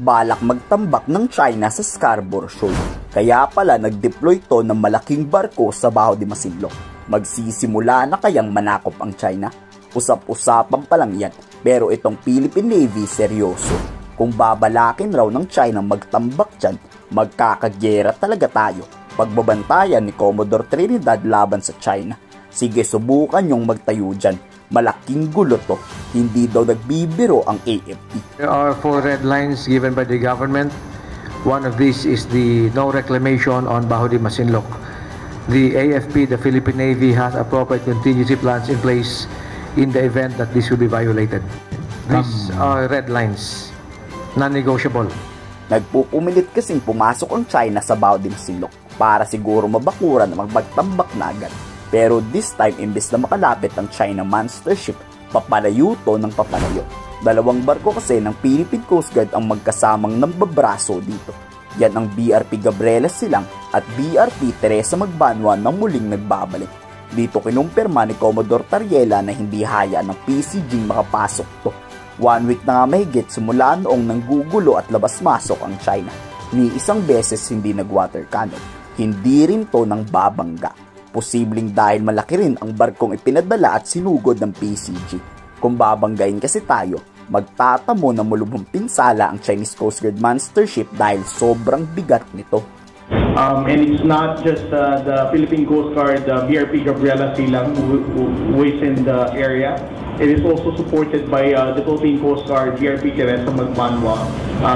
balak magtambak ng China sa Scarborough Shoal. Kaya pala nag-deploy to ng malaking barko sa Baho de Masinloc. Magsisimula na kayang manakop ang China? Usap-usapan pa lang yan, pero itong Philippine Navy seryoso. Kung babalakin raw ng China magtambak dyan, magkakagyera talaga tayo. Pagbabantayan ni Commodore Trinidad laban sa China. Sige, subukan yung magtayo dyan. Malaking gulo to. Hindi daw nagbibiro ang AFP. There are 4 red lines given by the government. One of these is the no reclamation on Baho de Masinloc. The AFP, the Philippine Navy, has appropriate contingency plans in place in the event that this will be violated. These are red lines, non-negotiable. Nagpupumilit kasing pumasok ang China sa Baho de Masinloc para siguro mabakuran na magtambak na agad. Pero this time, imbes na makalapit ang China monster ship, papalayo to ng papalayo. 2 barko kasi ng Philippine Coast Guard ang magkasamang nambabraso dito. Yan ang BRP Gabriela Silang at BRP Teresa Magbanwa na muling nagbabalik. Dito kinumpirma ni Commodore Tariela na hindi hayaan ng PCG makapasok to. 1 week na nga mahigit simula noong nanggugulo at labas-masok ang China. Ni isang beses hindi nag-water cannon. Hindi rin to ng babangga. Posibleng dahil malaki rin ang barkong ipinadala at sinugod ng PCG. Kung babanggain kasi tayo, magtatamo na mulubong pinsala ang Chinese Coast Guard monster ship dahil sobrang bigat nito. And it's not just the Philippine Coast Guard, BRP Gabriela Silang who is in the area. It is also supported by the Philippine Coast Guard, BRP Teresa Magbanwa,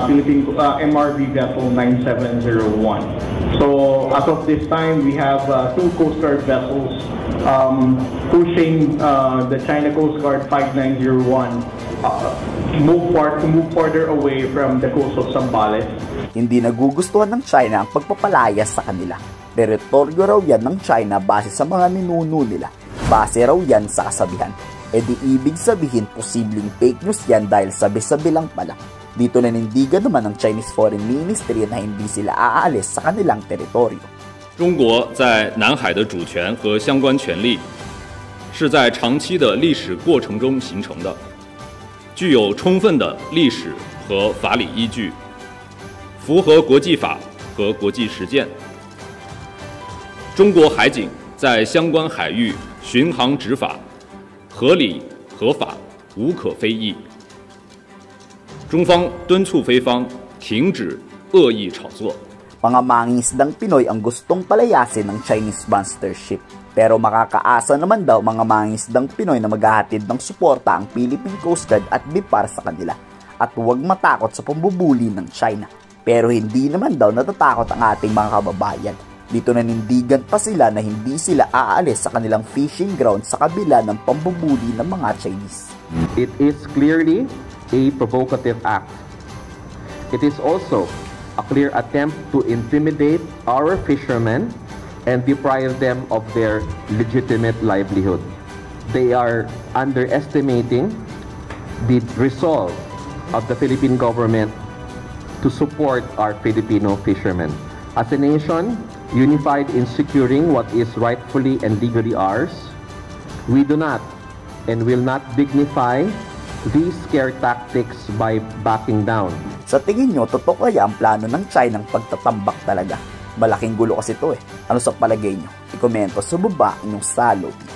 Philippine MRV vessel 9701. So as of this time, we have 2 Coast Guard vessels pushing the China Coast Guard 5901 to move further away from the coast of Zambales. Hindi nagugustuhan ng China ang pagpapalayas sa kanila. Teritoryo raw yan ng China base sa mga ninuno nila. Base raw yan sa kasabihan. E di ibig sabihin posibleng fake news yan dahil sabi-sabi lang pala. Dito nanindigan naman ng Chinese Foreign Ministry na hindi sila aalis sa kanilang teritoryo. 中国在南海的主权和相关权利是在长期的历史过程中形成的，具有充分的历史和法理依据，符合国际法和国际实践。中国海警在相关海域巡航执法，合理合法，无可非议。中方敦促菲方停止恶意炒作。 Mga mangingisdang Pinoy ang gustong palayasin ng Chinese monster ship. Pero makakaasa naman daw mga mangingisdang Pinoy na maghahatid ng suporta ang Philippine Coast Guard at BIPAR sa kanila. At huwag matakot sa pambubuli ng China. Pero hindi naman daw natatakot ang ating mga kababayan. Dito nanindigan pa sila na hindi sila aalis sa kanilang fishing ground sa kabila ng pambubuli ng mga Chinese. It is clearly a provocative act. It is also a clear attempt to intimidate our fishermen and deprive them of their legitimate livelihood. They are underestimating the resolve of the Philippine government to support our Filipino fishermen. As a nation, unified in securing what is rightfully and legally ours, we do not and will not dignify these scare tactics by backing down. Sa tingin nyo, totoo kaya ang plano ng China ng pagtatambak talaga? Malaking gulo kasi ito eh. Ano sa palagay nyo? I-komento sa baba inyong salobi.